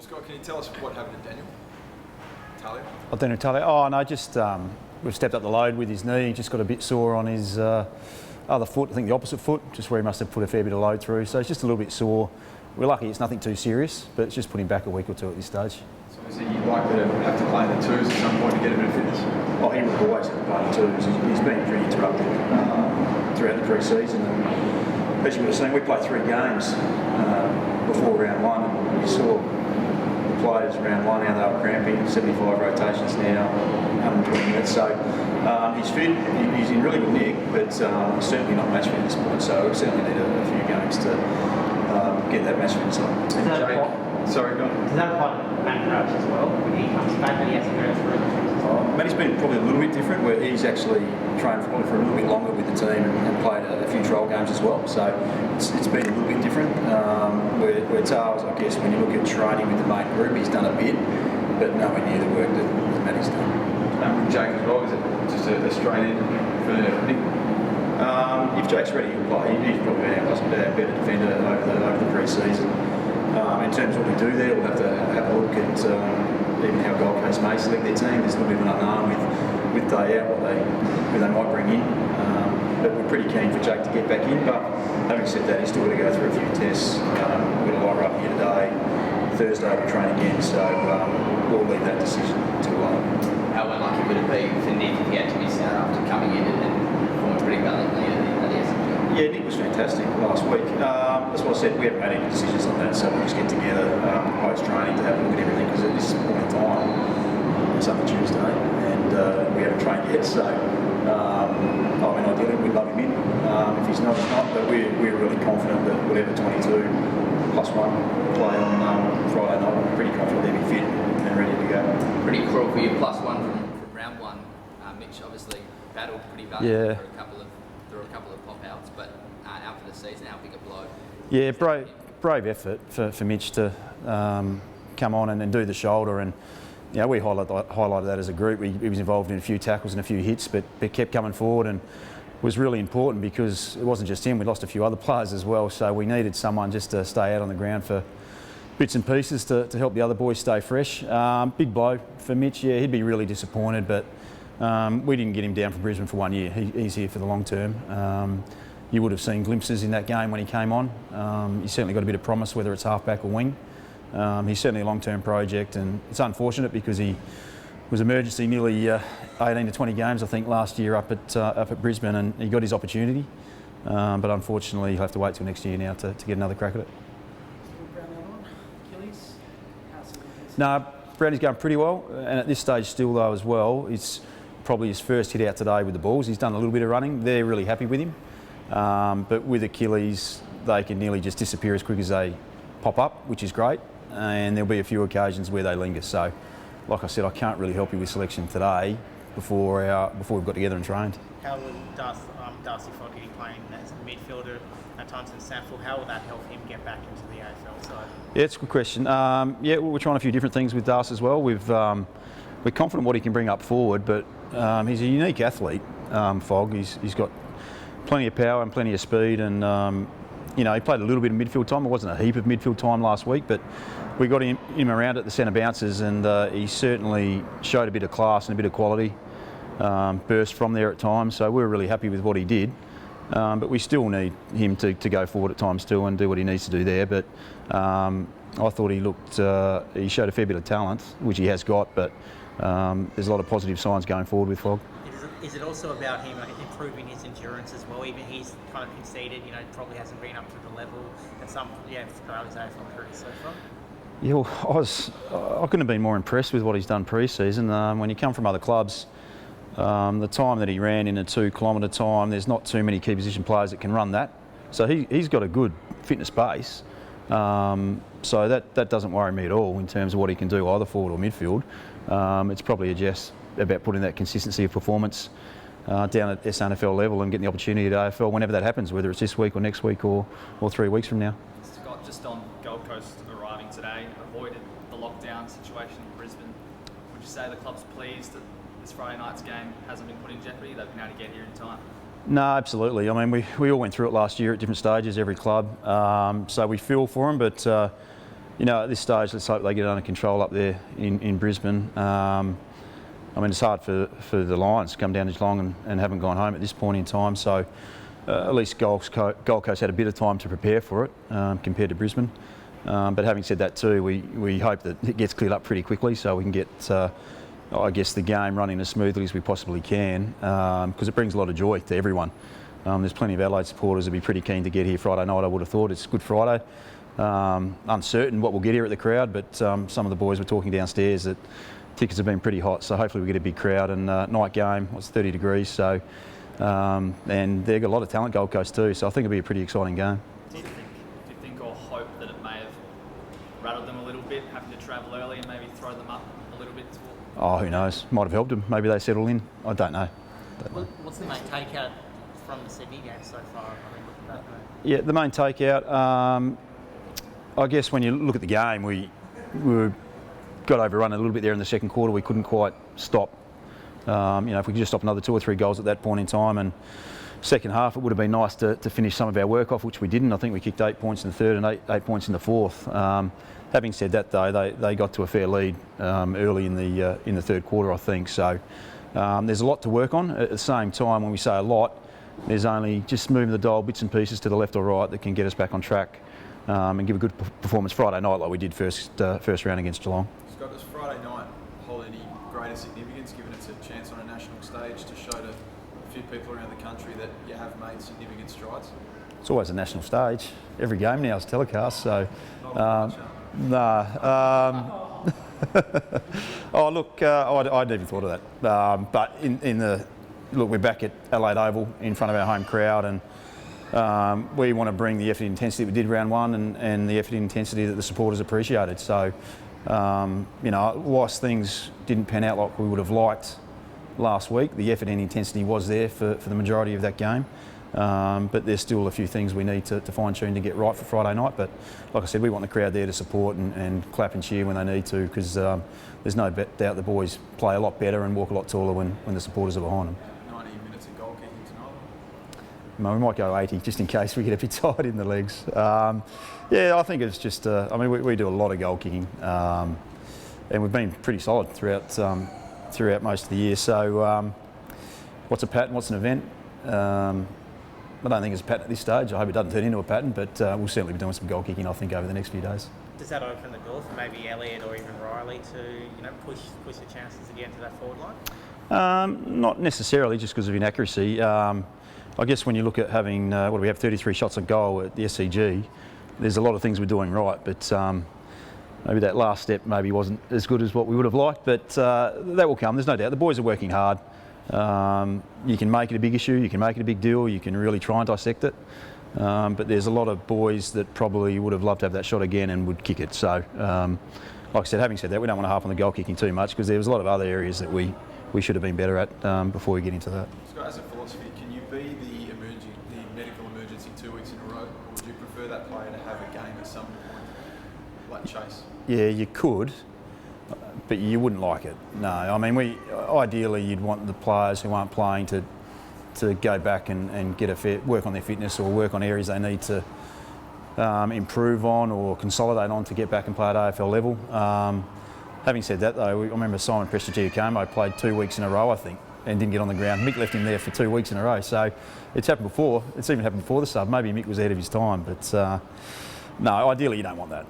Scott, can you tell us what happened to Daniel Talia? Oh, Daniel Talia? Oh, no, just we've stepped up the load with his knee. He just got a bit sore on his other foot, I think the opposite foot, just where he must have put a fair bit of load through. So it's just a little bit sore. We're lucky it's nothing too serious, but it's just put him back a week or two at this stage. So is he likely to have to play in the twos at some point to get a bit of fitness? Oh, he would always have to play in the twos. He's been pretty interrupted throughout the pre-season. And as you would have seen, we played 3 games before round 1, and you saw the players round 1, how they were cramping, 75 rotations now, 120 minutes. So he's fit, he's in really good nick, but certainly not match fit at this point. So we certainly need a few games to get that match fitness on. Sorry, go on. Does that apply to Matt Crouch as well? When he comes back and he has to go through the things? Matty's been probably a little bit different, where he's actually trained probably for a little bit longer with the team and played a few trial games as well. So it's been a little bit different. Where Tars, I guess, when you look at training with the main group, he's done a bit, but nowhere near the work that Matty's done. With Jake as well, is it just a strain in for Nick? If Jake's ready, he'll play. He's probably our better defender over the pre-season. In terms of what we do there, we'll have to have a look at even how Gold Coast may select their team. There's a little bit of an unknown with day out, who they might bring in. But we're pretty keen for Jake to get back in. But having said that, he's still got to go through a few tests. We've got a light run here today. Thursday we'll train again, so we'll leave that decision till How unlucky would it be for Nick if he had to miss out after coming in and performing pretty valiantly at the AFC Media? Yeah, Nick was fantastic last week. That's what I said, we haven't made any decisions on that, so we'll just get together post-training to have a look at everything, because at this point in time, it's only Tuesday, and we haven't trained yet, so ideally we'd love him in. If he's not, he's not, but we're really confident that whatever 22 plus 1 play on Friday night, we're pretty confident they'll be fit and ready to go. Pretty cruel for you, +1 from round 1. Mitch obviously battled pretty valiantly for a couple of pop-outs, but out for the season, how big a blow? Yeah, brave effort for Mitch to come on and do the shoulder, and we highlighted that as a group. He was involved in a few tackles and a few hits, but kept coming forward and was really important, because it wasn't just him, we lost a few other players as well, so we needed someone just to stay out on the ground for bits and pieces to help the other boys stay fresh. Big blow for Mitch. Yeah, he'd be really disappointed, but we didn't get him down from Brisbane for 1 year. He's here for the long term. You would have seen glimpses in that game when he came on. He's certainly got a bit of promise, whether it's halfback or wing. He's certainly a long-term project, and it's unfortunate because he was emergency nearly 18 to 20 games, I think, last year up at Brisbane, and he got his opportunity. But unfortunately, he'll have to wait till next year now to get another crack at it. No, Brownie's going pretty well, and at this stage still though as well, it's probably his first hit out today with the balls. He's done a little bit of running. They're really happy with him. But with Achilles, they can nearly just disappear as quick as they pop up, which is great. And there'll be a few occasions where they linger. So, like I said, I can't really help you with selection today before we've got together and trained. How will Darcy Fogarty playing as a midfielder at times in Sanford, how will that help him get back into the AFL side? Yeah, it's a good question. We're trying a few different things with Darcy as well. We're confident what he can bring up forward, but he's a unique athlete, Fog. He's got plenty of power and plenty of speed, and he played a little bit of midfield time. It wasn't a heap of midfield time last week, but we got him around at the centre bounces, and he certainly showed a bit of class and a bit of quality. Burst from there at times, so we were really happy with what he did. But we still need him to go forward at times too and do what he needs to do there. But I thought he showed a fair bit of talent, which he has got, but there's a lot of positive signs going forward with Fog. Is it also about him improving his endurance as well? Even he's kind of conceded, probably hasn't been up to the level that some throughout his AFL career so far. Yeah, well, I couldn't have been more impressed with what he's done pre-season. When you come from other clubs, the time that he ran in a 2 kilometre time, there's not too many key position players that can run that. So he's got a good fitness base. So that doesn't worry me at all in terms of what he can do either forward or midfield. It's probably just about putting that consistency of performance down at SNFL level and getting the opportunity at AFL whenever that happens, whether it's this week or next week or 3 weeks from now. Scott, just on Gold Coast arriving today, avoided the lockdown situation in Brisbane. Would you say the club's pleased that this Friday night's game hasn't been put in jeopardy? They've been able to get here in time? No, absolutely. I mean, we all went through it last year at different stages, every club. So we feel for them, but you know, at this stage, let's hope they get it under control up there in Brisbane. I mean, it's hard for the Lions to come down to Geelong and haven't gone home at this point in time. So at least Gold Coast had a bit of time to prepare for it compared to Brisbane. But having said that too, we hope that it gets cleared up pretty quickly so we can get, I guess, the game running as smoothly as we possibly can, because it brings a lot of joy to everyone. There's plenty of Adelaide supporters who'd be pretty keen to get here Friday night, I would have thought. It's Good Friday. Uncertain what we'll get here at the crowd, but some of the boys were talking downstairs that tickets have been pretty hot, so hopefully we get a big crowd. And night game, it's 30 degrees, so and they've got a lot of talent, Gold Coast too, so I think it'll be a pretty exciting game. Do you think or hope that it may have rattled them a little bit, having to travel early and maybe throw them up a little bit? Oh, who knows? Might have helped them. Maybe they settle in. I don't know. What's the main takeout from the Sydney game so far? I mean, looking back, Yeah, the main takeout, I guess when you look at the game, we got overrun a little bit there in the second quarter. We couldn't quite stop. You know, if we could just stop another 2 or 3 goals at that point in time, and second half, it would have been nice to finish some of our work off, which we didn't. I think we kicked 8 points in the third and eight points in the fourth. Having said that, though, they got to a fair lead early in the third quarter, I think. So there's a lot to work on. At the same time, when we say a lot, there's only just moving the dial bits and pieces to the left or right that can get us back on track and give a good performance Friday night like we did first round against Geelong. Scott, does Friday night hold any greater significance, given it's a chance on a national stage to show to a few people around the country that you have made significant strides? It's always a national stage. Every game now is telecast, so oh look, I'd never thought of that. But look, we're back at Adelaide Oval in front of our home crowd, and we want to bring the effort and intensity we did round one and the effort and intensity that the supporters appreciated. So, you know, whilst things didn't pan out like we would have liked last week, the effort and intensity was there for the majority of that game. But there's still a few things we need to fine-tune to get right for Friday night. But like I said, we want the crowd there to support and clap and cheer when they need to, because there's no doubt the boys play a lot better and walk a lot taller when the supporters are behind them. 90 minutes of goal kicking tonight? We might go 80 just in case we get a bit tired in the legs. Yeah, I think it's just, I mean, we do a lot of goal kicking, and we've been pretty solid throughout most of the year. So what's a pattern, what's an event? I don't think it's a pattern at this stage. I hope it doesn't turn into a pattern, but we'll certainly be doing some goal kicking, I think, over the next few days. Does that open the door for maybe Elliott or even Riley to, push the chances again to that forward line? Not necessarily, just because of inaccuracy. I guess when you look at having, what do we have, 33 shots on goal at the SCG, there's a lot of things we're doing right, but maybe that last step maybe wasn't as good as what we would have liked, but that will come, there's no doubt. The boys are working hard. You can make it a big issue, you can make it a big deal, you can really try and dissect it, but there's a lot of boys that probably would have loved to have that shot again and would kick it. So, like I said, having said that, we don't want to harp on the goal kicking too much, because there was a lot of other areas that we should have been better at before we get into that. Scott, as a philosophy, can you be the medical emergency 2 weeks in a row, or would you prefer that player to have a game at some point, like Chase? Yeah, you could, but you wouldn't like it. No, I mean, ideally you'd want the players who aren't playing to go back and get work on their fitness or work on areas they need to improve on or consolidate on to get back and play at AFL level. Having said that, though, I remember Simon Prestigiacomo played 2 weeks in a row, I think, and didn't get on the ground. Mick left him there for 2 weeks in a row, so it's happened before. It's even happened before the sub. Maybe Mick was ahead of his time, but no, ideally you don't want that.